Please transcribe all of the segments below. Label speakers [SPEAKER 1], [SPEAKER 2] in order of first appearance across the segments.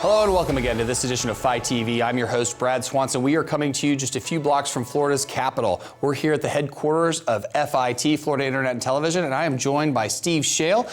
[SPEAKER 1] Hello and welcome again to this edition of FiTV. I'm your host, Brad Swanson. We are coming to you just a few blocks from Florida's capital. We're here at the headquarters of FIT, Florida Internet and Television, and I am joined by Steve Schale,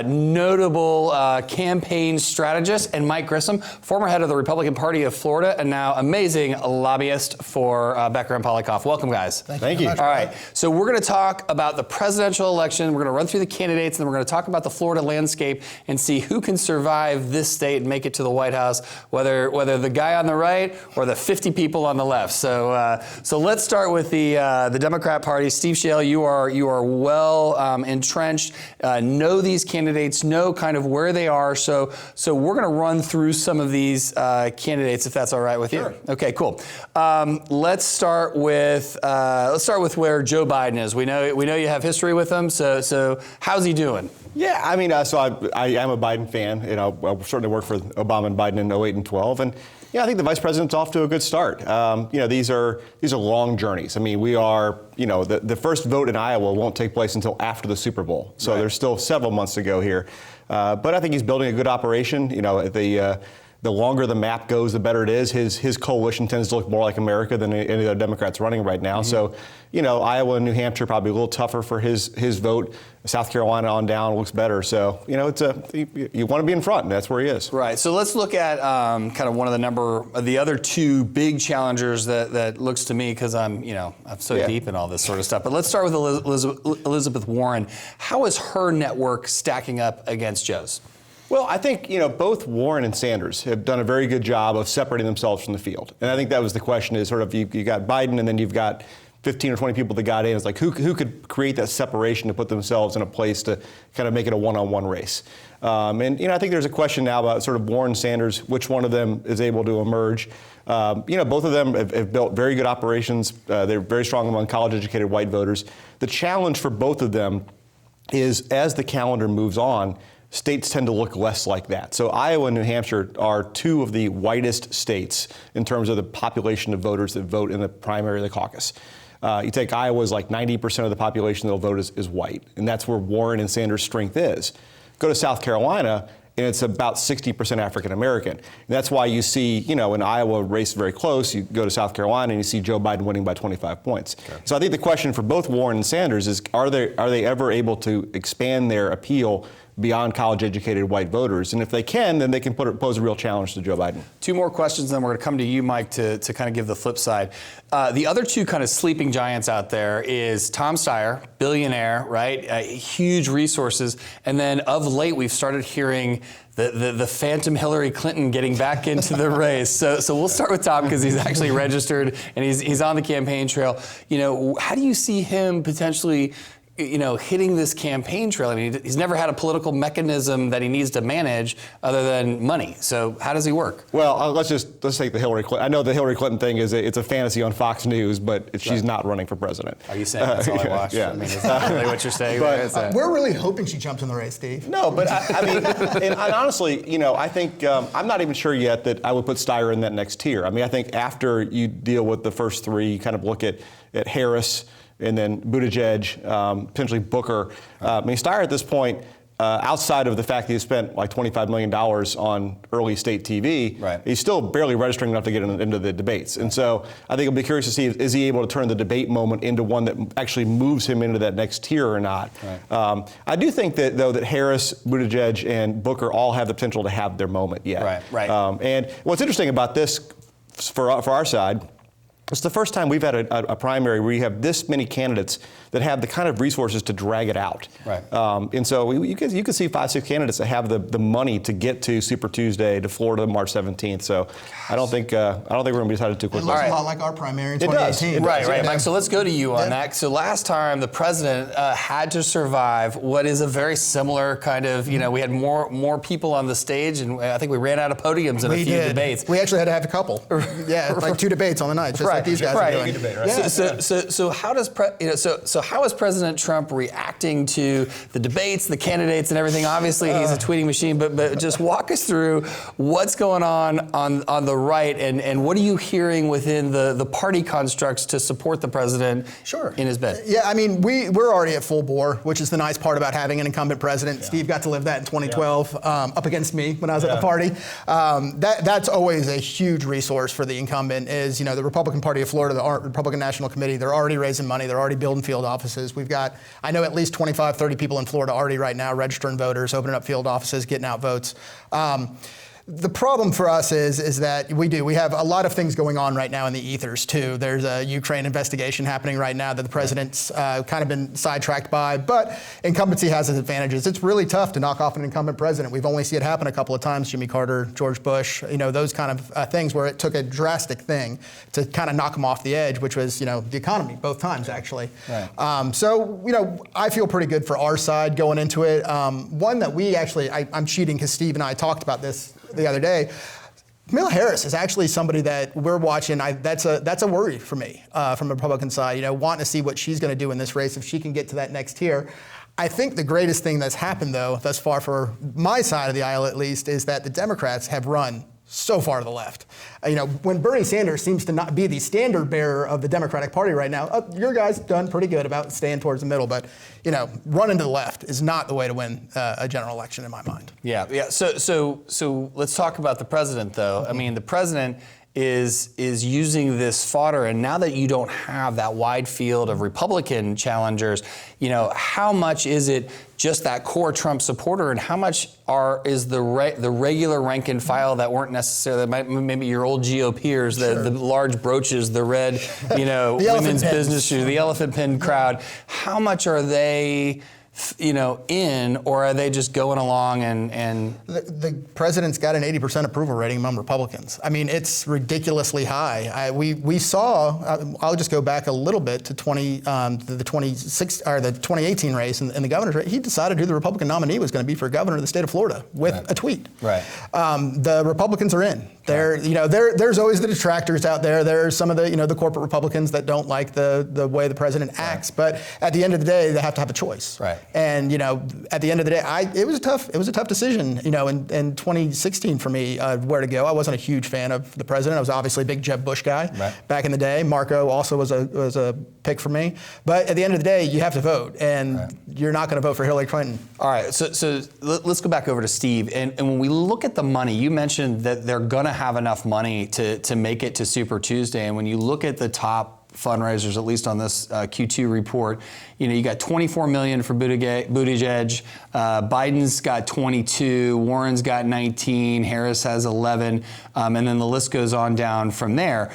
[SPEAKER 1] notable campaign strategist, and Mike Grissom, former head of the Republican Party of Florida and now amazing lobbyist for Battleground. Welcome, guys.
[SPEAKER 2] Thank you.
[SPEAKER 1] All right, so we're going to talk about the presidential election. We're going to run through the candidates, and then we're going to talk about the Florida landscape and see who can survive this state and make it to the White House, whether the guy on the right or the 50 people on the left. So let's start with the Democrat Party. Steve Schale, you are well entrenched, know these candidates, know kind of where they are. So we're going to run through some of these candidates, if that's all right with you. Okay, cool. Let's start with where Joe Biden is. We know you have history with him. So how's he doing?
[SPEAKER 2] Yeah, I mean, so I am a Biden fan. You know, I certainly worked for Obama and Biden in 08 and 12, and yeah, I think the vice president's off to a good start. You know, these are long journeys. I mean, we are, you know, the first vote in Iowa won't take place until after the Super Bowl, so There's still several months to go here. But I think he's building a good operation. You know, the longer the map goes, the better it is. His coalition tends to look more like America than any other Democrats running right now. Mm-hmm. So, you know, Iowa and New Hampshire probably a little tougher for his vote. South Carolina on down looks better. So, you know, you want to be in front, and that's where he is. Right.
[SPEAKER 1] So let's look at kind of one of the other two big challengers that looks to me, because I'm so deep in all this sort of stuff. But let's start with Elizabeth Warren. How is her network stacking up against Joe's?
[SPEAKER 2] Well, I think, you know, both Warren and Sanders have done a very good job of separating themselves from the field. And I think that was the question, is sort of you got Biden, and then you've got 15 or 20 people that got in. It's like, who could create that separation to put themselves in a place to kind of make it a one-on-one race? And, you know, I think there's a question now about sort of Warren, Sanders, which one of them is able to emerge. You know, both of them have built very good operations. They're very strong among college-educated white voters. The challenge for both of them is, as the calendar moves on, states tend to look less like that. So Iowa and New Hampshire are two of the whitest states in terms of the population of voters that vote in the primary or the caucus. You take Iowa's like 90% of the population that'll vote is white, and that's where Warren and Sanders' strength is. Go to South Carolina, and it's about 60% African American. And that's why you see, you know, in Iowa, race very close. You go to South Carolina and you see Joe Biden winning by 25 points. Okay. So I think the question for both Warren and Sanders is, are they ever able to expand their appeal beyond college-educated white voters? And if they can, then they can pose a real challenge to Joe Biden.
[SPEAKER 1] Two more questions, then we're going to come to you, Mike, to kind of give the flip side. The other two kind of sleeping giants out there is Tom Steyer, billionaire, right? Huge resources. And then of late, we've started hearing the phantom Hillary Clinton getting back into the race. So we'll start with Tom, because he's actually registered and he's on the campaign trail. You know, how do you see him potentially, you know, hitting this campaign trail? I mean, he's never had a political mechanism that he needs to manage other than money. So how does he work?
[SPEAKER 2] Well, let's take the Hillary Clinton. I know the Hillary Clinton thing it's a fantasy on Fox News, but she's not running for president.
[SPEAKER 1] Are you saying that's all I watch?
[SPEAKER 2] Yeah.
[SPEAKER 1] I mean, is that really what you're saying?
[SPEAKER 3] But, we're really hoping she jumps in the race, Steve.
[SPEAKER 2] No, but I mean, and honestly, you know, I think I'm not even sure yet that I would put Steyer in that next tier. I mean, I think after you deal with the first three, you kind of look at Harris, and then Buttigieg, potentially Booker. I mean, Steyer at this point, outside of the fact that he spent like $25 million on early state TV,
[SPEAKER 1] right,
[SPEAKER 2] he's still barely registering enough to get into the debates. And so I think I'll be curious to see, is he able to turn the debate moment into one that actually moves him into that next tier or not. Right. I do think that, though, that Harris, Buttigieg, and Booker all have the potential to have their moment yet.
[SPEAKER 1] Right.
[SPEAKER 2] And what's interesting about this for our side, it's the first time we've had a primary where you have this many candidates that have the kind of resources to drag it out.
[SPEAKER 1] Right.
[SPEAKER 2] And so you can see 5-6 candidates that have the money to get to Super Tuesday, to Florida March 17th. So I don't think we're going to be decided too quickly.
[SPEAKER 3] It looks a lot like our primary in 2018.
[SPEAKER 1] Right, Mike. So let's go to you on that. So last time the president had to survive what is a very similar kind of, you know, we had more people on the stage, and I think we ran out of podiums in a few debates.
[SPEAKER 3] We actually had to have a couple. Yeah, like 2 debates on the night. Just what these guys are doing.
[SPEAKER 2] Good debate, right?
[SPEAKER 3] Yeah.
[SPEAKER 1] So how does so how is President Trump reacting to the debates, the candidates, and everything? Obviously, he's a tweeting machine, but just walk us through what's going on the right, and what are you hearing within the party constructs to support the president in his bid?
[SPEAKER 3] Yeah, I mean, we're already at full bore, which is the nice part about having an incumbent president. Yeah. Steve got to live that in 2012 up against me when I was at the party. That's always a huge resource for the incumbent is, the Republican Party of Florida, the Republican National Committee, they're already raising money. They're already building field offices. We've got, I know at least 25, 30 people in Florida already right now registering voters, opening up field offices, getting out votes. The problem for us is that we have a lot of things going on right now in the ethers too. There's a Ukraine investigation happening right now that the president's kind of been sidetracked by, but incumbency has its advantages. It's really tough to knock off an incumbent president. We've only seen it happen a couple of times, Jimmy Carter, George Bush, those kind of things where it took a drastic thing to kind of knock them off the edge, which was, the economy, both times actually. Right. So, I feel pretty good for our side going into it. One that we actually, I'm cheating because Steve and I talked about this the other day. Kamala Harris is actually somebody that we're watching. That's a worry for me from the Republican side. Wanting to see what she's going to do in this race if she can get to that next tier. I think the greatest thing that's happened, though, thus far for my side of the aisle at least, is that the Democrats have run so far to the left. When Bernie Sanders seems to not be the standard bearer of the Democratic Party right now, your guys done pretty good about staying towards the middle, but running to the left is not the way to win a general election in my mind.
[SPEAKER 1] Yeah. So let's talk about the president, though. I mean, the president is using this fodder, and now that you don't have that wide field of Republican challengers, how much is it just that core Trump supporter, and how much is the regular rank and file that weren't necessarily maybe your old GOPers, the large brooches, the red, women's business shoes, the elephant pin crowd? How much are they in, or are they just going along and
[SPEAKER 3] the president's got an 80% approval rating among Republicans. I mean, it's ridiculously high. We saw. I'll just go back a little bit to the 2018 race and the governor's race. He decided who the Republican nominee was going to be for governor of the state of Florida with a tweet. Right. The Republicans are in. There's always the detractors out there. There's some of the corporate Republicans that don't like the way the president acts. But at the end of the day, they have to have a choice. Right. And at the end of the day, it was a tough decision. In 2016 for me where to go. I wasn't a huge fan of the president. I was obviously a big Jeb Bush guy back in the day. Marco also was a pick for me. But at the end of the day, you have to vote, and you're not going to vote for Hillary Clinton.
[SPEAKER 1] All right. So let's go back over to Steve. And when we look at the money, you mentioned that they're going to have enough money to make it to Super Tuesday. And when you look at the top fundraisers, at least on this Q2 report, you got 24 million for Buttigieg, Biden's got 22, Warren's got 19, Harris has 11, and then the list goes on down from there.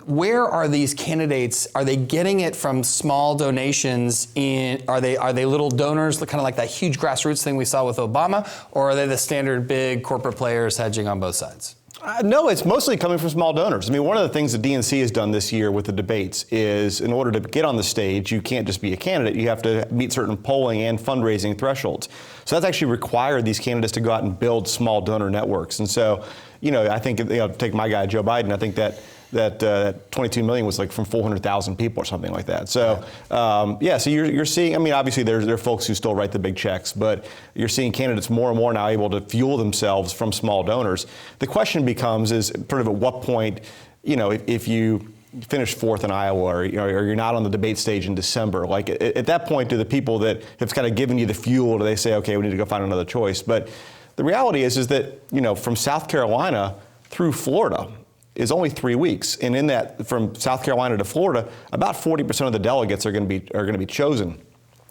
[SPEAKER 1] Where are these candidates? Are they getting it from small donations? Are they little donors, kind of like that huge grassroots thing we saw with Obama, or are they the standard big corporate players hedging on both sides?
[SPEAKER 2] No, it's mostly coming from small donors. I mean, one of the things the DNC has done this year with the debates is in order to get on the stage, you can't just be a candidate. You have to meet certain polling and fundraising thresholds. So that's actually required these candidates to go out and build small donor networks. And so, I think, take my guy, Joe Biden, I think that 22 million was like from 400,000 people or something like that. So, so you're seeing, obviously there are folks who still write the big checks, but you're seeing candidates more and more now able to fuel themselves from small donors. The question becomes is sort of at what point, if you finish fourth in Iowa or you're not on the debate stage in December, like at that point, do the people that have kind of given you the fuel, do they say, okay, we need to go find another choice? But the reality is that, from South Carolina through Florida, is only 3 weeks, and in that, from South Carolina to Florida, about 40% of the delegates are going to be chosen.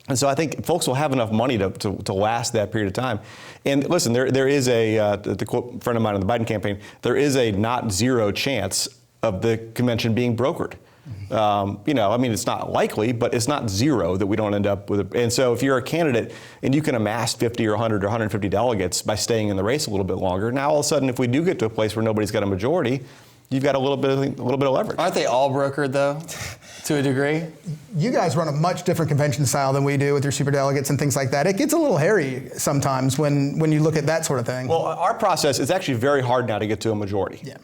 [SPEAKER 2] And so I think folks will have enough money to last that period of time. And listen, there is to quote a friend of mine in the Biden campaign, there is a not zero chance of the convention being brokered. It's not likely, but it's not zero that we don't end up with it. And so if you're a candidate and you can amass 50 or 100 or 150 delegates by staying in the race a little bit longer, now all of a sudden, if we do get to a place where nobody's got a majority, you've got a little bit of leverage.
[SPEAKER 1] Aren't they all brokered, though? to a degree?
[SPEAKER 3] You guys run a much different convention style than we do with your superdelegates and things like that. It gets a little hairy sometimes when you look at that sort of thing.
[SPEAKER 2] Well, our process is actually very hard now to get to a majority.
[SPEAKER 3] Yeah.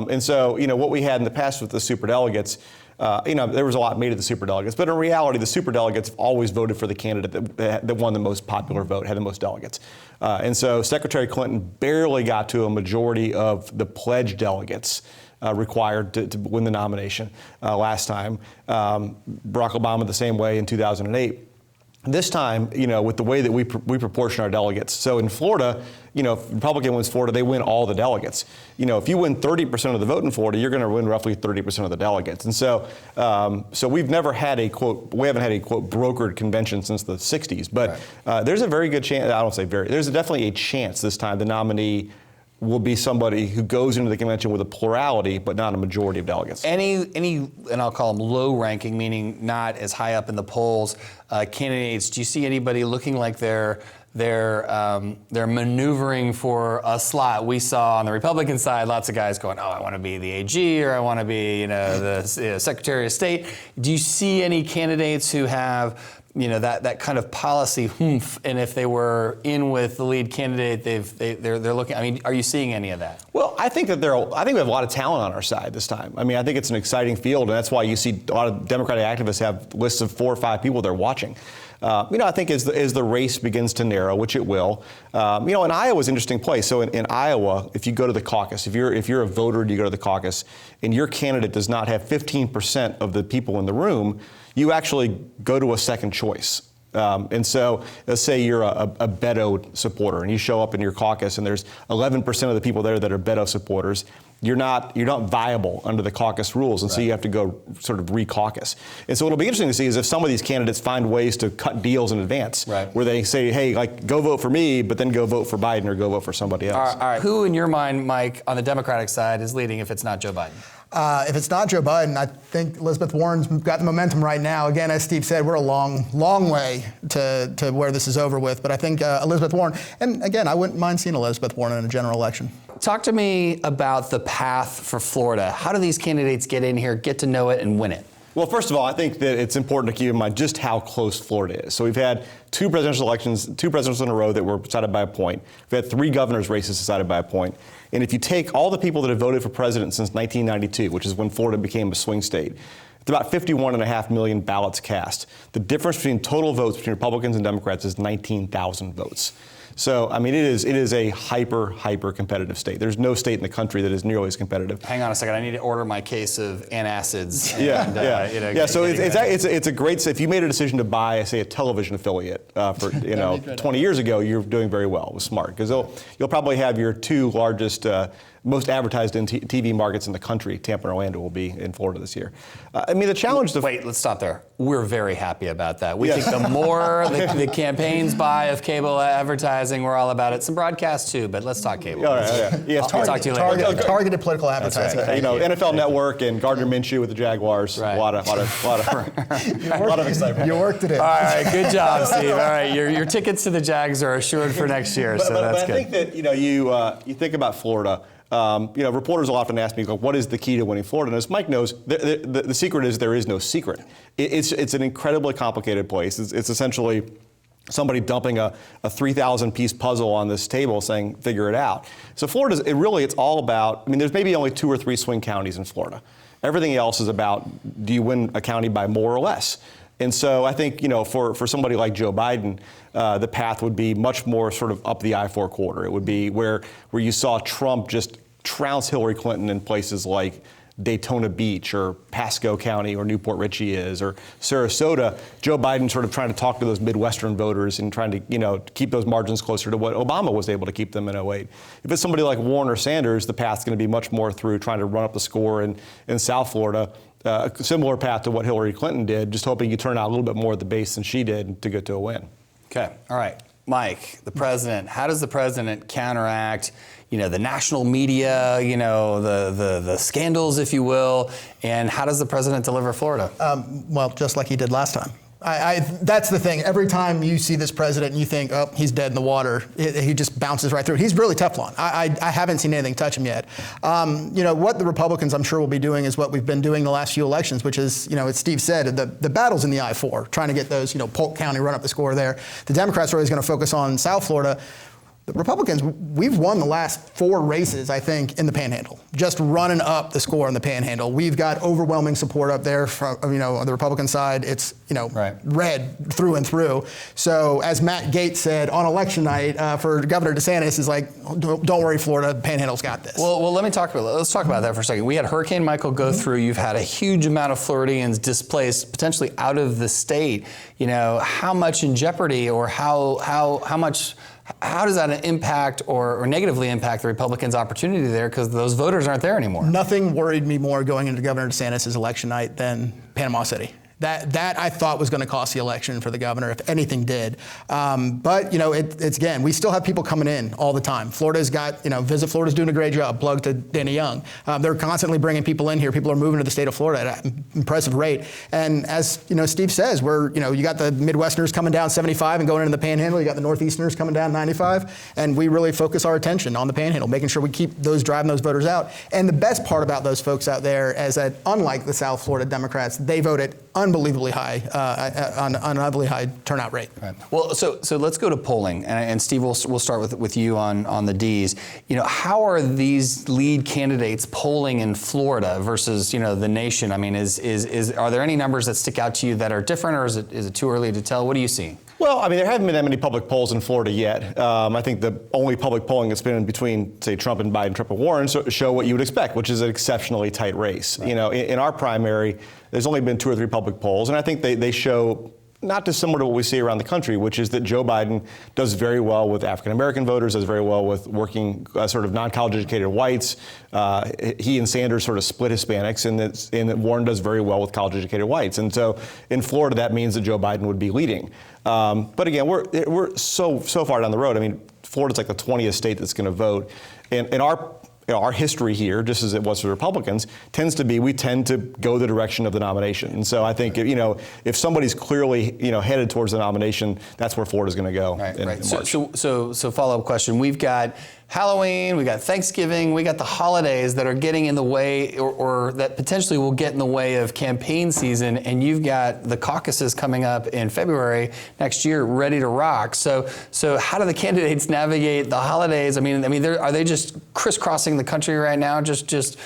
[SPEAKER 2] And so, what we had in the past with the superdelegates, there was a lot made of the superdelegates, but in reality, the superdelegates always voted for the candidate that won the most popular vote, had the most delegates. And so Secretary Clinton barely got to a majority of the pledged delegates required to win the nomination last time. Barack Obama the same way in 2008. This time, with the way that we proportion our delegates. So in Florida, if Republican wins Florida, they win all the delegates. If you win 30% of the vote in Florida, you're going to win roughly 30% of the delegates. And so, we've never had we haven't had a quote brokered convention since the 60s. But there's a very good chance. I don't say very. There's definitely a chance this time the nominee will be somebody who goes into the convention with a plurality, but not a majority of delegates.
[SPEAKER 1] Any, and I'll call them low-ranking, meaning not as high up in the polls, candidates. Do you see anybody looking like they're maneuvering for a slot? We saw on the Republican side lots of guys going, "Oh, I want to be the AG, or I want to be, the Secretary of State." Do you see any candidates who have that kind of policy oomph, and if they were in with the lead candidate, they're looking? I mean, are you seeing any of that?
[SPEAKER 2] Well, I think we have a lot of talent on our side this time. I mean, I think it's an exciting field, and that's why you see a lot of Democratic activists have lists of 4 or 5 people they're watching. I think as the race begins to narrow, which it will, and Iowa's an interesting place. So in Iowa, if you go to the caucus, if you're a voter and you go to the caucus, and your candidate does not have 15% of the people in the room, you actually go to a second choice. And so let's say you're a Beto supporter and you show up in your caucus and there's 11% of the people there that are Beto supporters. You're not viable under the caucus rules, and so you have to go sort of re-caucus. And so what'll be interesting to see is if some of these candidates find ways to cut deals in advance, where they say, hey, go vote for me, but then go vote for Biden or go vote for somebody else.
[SPEAKER 1] All right. Who in your mind, Mike, on the Democratic side is leading if it's not Joe Biden?
[SPEAKER 3] If it's not Joe Biden, I think Elizabeth Warren's got the momentum right now. Again, as Steve said, we're a long, long way to where this is over with. But I think Elizabeth Warren, and again, I wouldn't mind seeing Elizabeth Warren in a general election.
[SPEAKER 1] Talk to me about the path for Florida. How do these candidates get in here, get to know it, and win it?
[SPEAKER 2] Well, first of all, I think that it's important to keep in mind just how close Florida is. So we've had 2 presidential elections, 2 presidents in a row that were decided by a point. We've had 3 governor's races decided by a point. And if you take all the people that have voted for president since 1992, which is when Florida became a swing state, it's about 51.5 million ballots cast. The difference between total votes between Republicans and Democrats is 19,000 votes. So, I mean, it is a hyper competitive state. There's no state in the country that is nearly as competitive.
[SPEAKER 1] Hang on a second. I need to order my case of antacids.
[SPEAKER 2] So it's a great. If you made a decision to buy, say, a television affiliate for 20 years ago, you're doing very well. It was smart because you'll probably have your 2 largest. Most advertised in TV markets in the country, Tampa and Orlando, will be in Florida this year. I mean, the challenge.
[SPEAKER 1] Wait, let's stop there. We're very happy about that. We think the more the campaigns buy of cable advertising, we're all about it. Some broadcast too, but let's talk cable.
[SPEAKER 2] All right,
[SPEAKER 1] I'll talk to you later.
[SPEAKER 3] Targeted political advertising.
[SPEAKER 1] Right.
[SPEAKER 2] NFL Network and Gardner Minshew with the Jaguars.
[SPEAKER 1] Right.
[SPEAKER 2] A lot of excitement.
[SPEAKER 3] You worked it in.
[SPEAKER 1] All right, good job, Steve. All right, your tickets to the Jags are assured for next year, so that's good.
[SPEAKER 2] But I think that you think about Florida. Reporters will often ask me, what is the key to winning Florida? And as Mike knows, the secret is there is no secret. It's an incredibly complicated place. It's essentially somebody dumping a 3,000-piece puzzle on this table saying, figure it out. So Florida, it's all about, there's maybe only 2 or 3 swing counties in Florida. Everything else is about, do you win a county by more or less? And so I think, for somebody like Joe Biden, the path would be much more sort of up the I-4 corridor. It would be where you saw Trump just trounce Hillary Clinton in places like Daytona Beach or Pasco County or Newport Richey or Sarasota. Joe Biden sort of trying to talk to those Midwestern voters and trying to, keep those margins closer to what Obama was able to keep them in 2008. If it's somebody like Warren or Sanders, the path's going to be much more through trying to run up the score in South Florida. A similar path to what Hillary Clinton did, just hoping you turn out a little bit more at the base than she did to get to a win.
[SPEAKER 1] Okay, all right. Mike, the president, how does the president counteract, the national media, the scandals, if you will, and how does the president deliver Florida?
[SPEAKER 3] Well, just like he did last time. That's the thing. Every time you see this president and you think, oh, he's dead in the water, he just bounces right through. He's really Teflon. I haven't seen anything touch him yet. What the Republicans, I'm sure, will be doing is what we've been doing the last few elections, which is, as Steve said, the battles in the I-4, trying to get those, Polk County, run up the score there. The Democrats are always going to focus on South Florida. The Republicans, we've won the last 4 races, I think, in the Panhandle, just running up the score in the Panhandle. We've got overwhelming support up there from, on the Republican side. It's, red through and through. So as Matt Gaetz said on election night for Governor DeSantis, is like, don't worry, Florida, the Panhandle's got this.
[SPEAKER 1] Well, let's talk about that for a second. We had Hurricane Michael go through. You've had a huge amount of Floridians displaced, potentially out of the state. How much in jeopardy, or how does that impact or negatively impact the Republicans' opportunity there, because those voters aren't there anymore?
[SPEAKER 3] Nothing worried me more going into Governor DeSantis' election night than Panama City. That I thought was going to cost the election for the governor, if anything did. But it's again, we still have people coming in all the time. Florida's got, Visit Florida's doing a great job. Plug to Danny Young. They're constantly bringing people in here. People are moving to the state of Florida at an impressive rate. And as Steve says, you got the Midwesterners coming down 75 and going into the Panhandle. You got the Northeasterners coming down 95, and we really focus our attention on the Panhandle, making sure we keep driving those voters out. And the best part about those folks out there is that, unlike the South Florida Democrats, they voted unbelievably high on an unbelievably high turnout rate.
[SPEAKER 1] Right. Well, so let's go to polling, and Steve, we'll start with you on the D's. How are these lead candidates polling in Florida versus the nation? I mean, are there any numbers that stick out to you that are different, or is it too early to tell? What are you seeing?
[SPEAKER 2] Well, I mean, there haven't been that many public polls in Florida yet. I think the only public polling that's been between, say, Trump and Biden, Trump and Warren, show what you would expect, which is an exceptionally tight race. Right. In our primary, there's only been 2 or 3 public polls, and I think they show not dissimilar to what we see around the country, which is that Joe Biden does very well with African-American voters, does very well with working sort of non-college educated whites. He and Sanders sort of split Hispanics, and that Warren does very well with college educated whites. And so in Florida, that means that Joe Biden would be leading. But again, we're so far down the road. I mean, Florida's like the 20th state that's going to vote. And our history here, just as it was for Republicans, tends to be we tend to go the direction of the nomination. And so I think if somebody's clearly headed towards the nomination, that's where Florida's going to go.
[SPEAKER 1] Right.
[SPEAKER 2] In March.
[SPEAKER 1] So follow-up question. We've got Halloween, we got Thanksgiving, we got the holidays that are getting in the way, or that potentially will get in the way of campaign season, and you've got the caucuses coming up in February next year, ready to rock. So how do the candidates navigate the holidays? I mean, are they just crisscrossing the country right now, just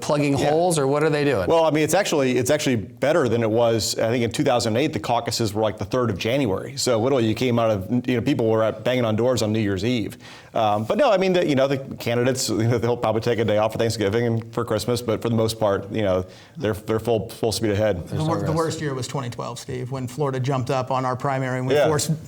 [SPEAKER 1] plugging holes, or what are they doing?
[SPEAKER 2] Well, I mean, it's actually better than it was. I think in 2008, the caucuses were like the 3rd of January. So literally, you came out of people were banging on doors on New Year's Eve. But no, I mean, the candidates, they'll probably take a day off for Thanksgiving and for Christmas, but for the most part, they're full speed ahead.
[SPEAKER 3] The worst year was 2012, Steve, when Florida jumped up on our primary and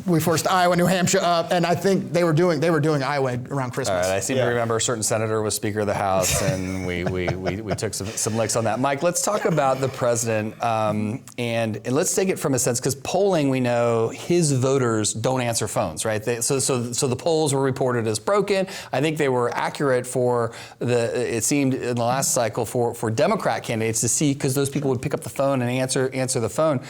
[SPEAKER 3] we forced Iowa, New Hampshire up, and I think they were doing Iowa around Christmas.
[SPEAKER 1] All right, I seem to remember a certain senator was Speaker of the House, and we took some licks on that. Mike, let's talk about the president, and let's take it from a sense, because polling, we know his voters don't answer phones, right? So the polls were reported as broken. I think they were accurate it seemed in the last cycle for Democrat candidates to see, because those people would pick up the phone and answer the phone,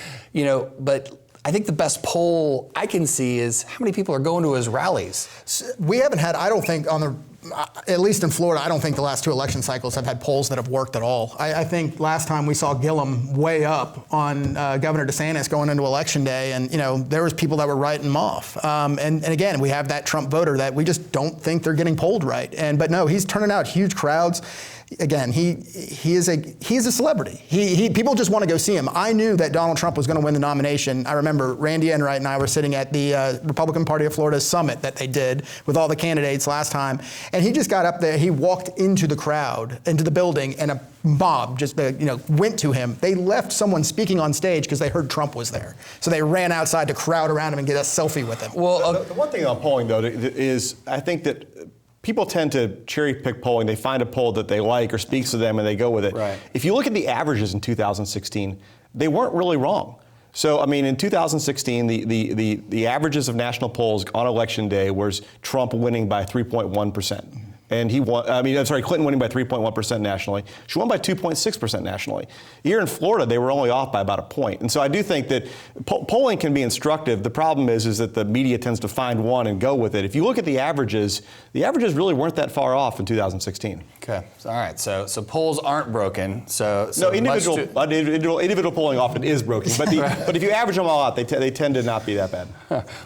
[SPEAKER 1] but I think the best poll I can see is how many people are going to his rallies.
[SPEAKER 3] We haven't had, I don't think, at least in Florida, I don't think the last 2 election cycles have had polls that have worked at all. I think last time we saw Gillum way up on Governor DeSantis going into Election Day, and there was people that were writing him off. And again, we have that Trump voter that we just don't think they're getting polled right. But no, he's turning out huge crowds. Again, he is a celebrity. People just want to go see him. I knew that Donald Trump was going to win the nomination. I remember Randy Enright and I were sitting at the Republican Party of Florida summit that they did with all the candidates last time, and he just got up there. He walked into the crowd, into the building, and a mob just went to him. They left someone speaking on stage because they heard Trump was there, so they ran outside to crowd around him and get a selfie with him.
[SPEAKER 2] Well, the one thing on polling though is I think that people tend to cherry pick polling. They find a poll that they like or speaks to them and they go with it.
[SPEAKER 1] Right.
[SPEAKER 2] If you look at the averages in 2016, they weren't really wrong. So, I mean, in 2016, the averages of national polls on Election Day was Trump winning by 3.1%. And he won, Clinton winning by 3.1% nationally. She won by 2.6% nationally. Here in Florida, they were only off by about a point. And so I do think that polling can be instructive. The problem is that the media tends to find one and go with it. If you look at the averages really weren't that far off in 2016.
[SPEAKER 1] Okay, all right. So polls aren't broken. So
[SPEAKER 2] no, individual polling often is broken. But but if you average them all out, they tend to not be that bad.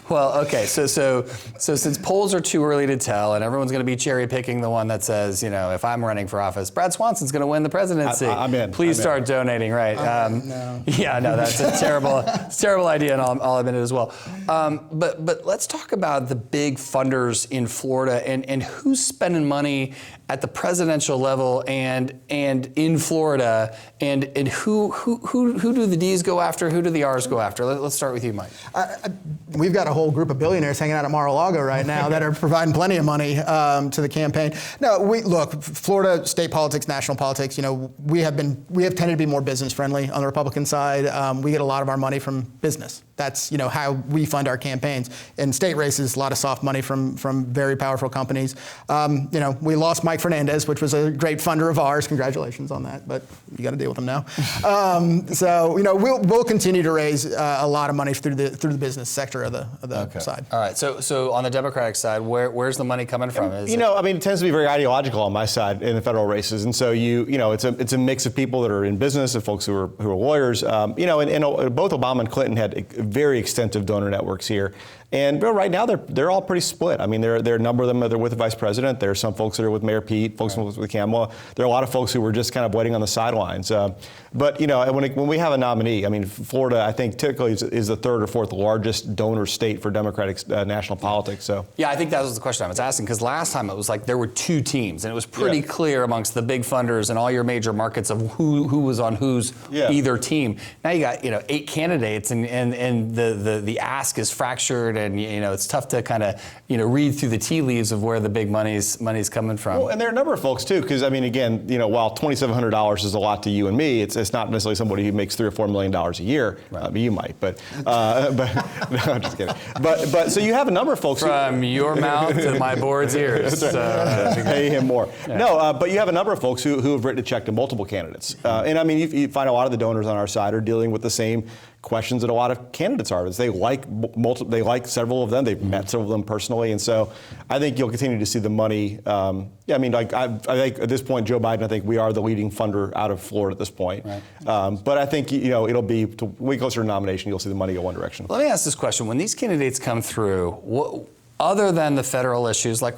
[SPEAKER 1] Well, okay. So since polls are too early to tell, and everyone's going to be cherry picking the one that says, if I'm running for office, Brad Swanson's going to win the presidency.
[SPEAKER 2] I'm in.
[SPEAKER 1] Please start donating, right?
[SPEAKER 3] No.
[SPEAKER 1] Yeah, no, that's a terrible idea, and I'll admit it as well. But let's talk about the big funders in Florida and who's spending money at the presidential level and in Florida, and who do the D's go after? Who do the R's go after? Let's start with you, Mike.
[SPEAKER 3] We've got a whole group of billionaires hanging out at Mar-a-Lago right now that are providing plenty of money to the campaign. No, look, Florida state politics, national politics. We have tended to be more business friendly on the Republican side. We get a lot of our money from business. That's how we fund our campaigns. In state races, a lot of soft money from very powerful companies. We lost Mike Fernandez, which was a great funder of ours. Congratulations on that, but you got to deal with him now. We'll continue to raise a lot of money through the business sector of the side.
[SPEAKER 1] All right. So on the Democratic side, where's the money coming from?
[SPEAKER 2] It tends to be very ideological on my side in the federal races, and so it's a mix of people that are in business and folks who are lawyers. And both Obama and Clinton had very extensive donor networks here. And right now they're all pretty split. There are a number of them that are with the vice president. There are some folks that are with Mayor Pete, folks with Kamala. There are a lot of folks who were just kind of waiting on the sidelines. But when we have a nominee, Florida, I think typically is the third or fourth largest donor state for Democratic national politics. So
[SPEAKER 1] yeah, I think that was the question I was asking, because last time it was like there were two teams, and it was pretty clear amongst the big funders and all your major markets of who was on whose either team. Now you got 8 candidates, and the ask is fractured. And it's tough to kind of read through the tea leaves of where the big money's coming from.
[SPEAKER 2] Well, and there are a number of folks too, because again, while $2,700 is a lot to you and me, it's not necessarily somebody who makes $3 or $4 million a year. Right. You might, but no, I'm just kidding. But so you have a number of folks
[SPEAKER 1] from your mouth to my board's ears.
[SPEAKER 2] Pay him more. Yeah. No, but you have a number of folks who have written a check to multiple candidates, and you find a lot of the donors on our side are dealing with the same questions that a lot of candidates are. They like several of them. They've met several of them personally, and so I think you'll continue to see the money. I think at this point, Joe Biden, I think we are the leading funder out of Florida at this point. Right. But I think it'll be when we go to nomination, you'll see the money go one direction.
[SPEAKER 1] Let me ask this question: when these candidates come through, other than the federal issues, what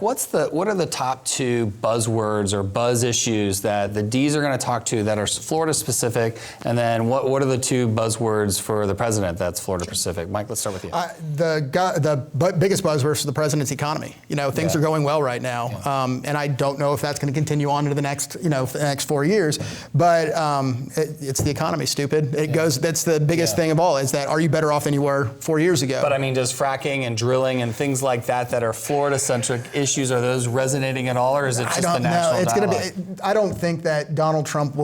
[SPEAKER 1] are the top 2 buzzwords or buzz issues that the D's are going to talk to that are Florida specific? And then what are the 2 buzzwords for the president that's Florida specific? Mike, let's start with you.
[SPEAKER 3] The biggest buzzword for the president's economy. Things are going well right now, and I don't know if that's going to continue on into the next 4 years. But it's the economy, stupid. It goes. That's the biggest thing of all. Is that are you better off than you were 4 years ago?
[SPEAKER 1] But does fracking and drilling and things like that are Florida-centric issues, are those resonating at all, or is it just the national dialogue?
[SPEAKER 3] I don't think that Donald Trump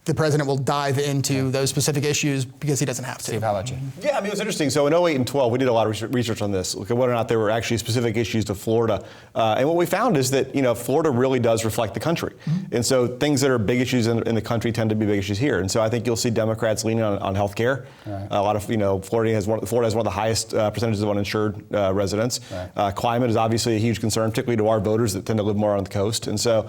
[SPEAKER 3] the president will dive into those specific issues because he doesn't have to.
[SPEAKER 1] Steve, how about you?
[SPEAKER 2] Yeah, it was interesting. So in 08 and 12, we did a lot of research on this, look at whether or not there were actually specific issues to Florida. And what we found is that, Florida really does reflect the country. Mm-hmm. And so things that are big issues in the country tend to be big issues here. And so I think you'll see Democrats leaning on health care. Right. A lot of, Florida has one of the highest percentages of uninsured residents. Right. Climate is obviously a huge concern, particularly to our voters that tend to live more on the coast. And so,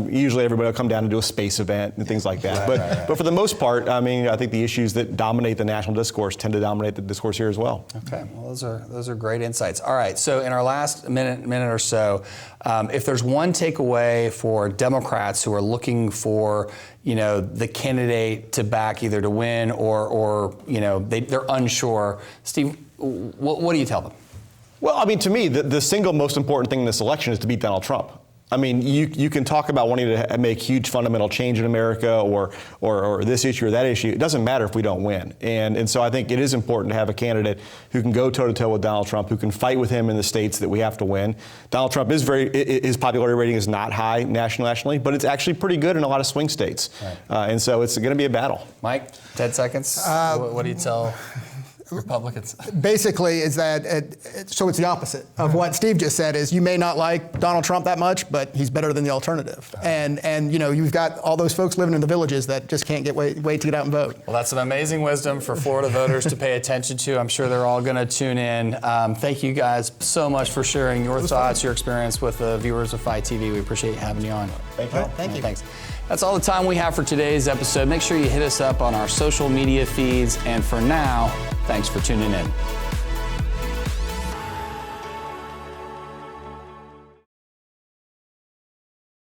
[SPEAKER 2] usually everybody will come down and do a space event and things like that. But for the most part, I think the issues that dominate the national discourse tend to dominate the discourse here as well.
[SPEAKER 1] Okay, well those are great insights. All right, so in our last minute or so, if there's one takeaway for Democrats who are looking for the candidate to back, either to win or they're unsure, Steve, what do you tell them?
[SPEAKER 2] Well, to me, the single most important thing in this election is to beat Donald Trump. You can talk about wanting to make huge fundamental change in America or this issue or that issue. It doesn't matter if we don't win. And so I think it is important to have a candidate who can go toe-to-toe with Donald Trump, who can fight with him in the states that we have to win. Donald Trump his popularity rating is not high nationally, but it's actually pretty good in a lot of swing states. Right. And so it's going to be a battle.
[SPEAKER 1] Mike, 10 seconds. What do you tell? Republicans.
[SPEAKER 3] Basically, is that so it's the opposite of what Steve just said. Is you may not like Donald Trump that much, but he's better than the alternative. And you've got all those folks living in the villages that just can't wait to get out and vote.
[SPEAKER 1] Well, that's some amazing wisdom for Florida voters to pay attention to. I'm sure they're all going to tune in. Thank you guys so much for sharing your thoughts, your experience with the viewers of FiTV. We appreciate having you on.
[SPEAKER 2] Thank you.
[SPEAKER 3] Thank you.
[SPEAKER 1] Thanks. That's all the time we have for today's episode. Make sure you hit us up on our social media feeds. And for now, thanks for tuning in.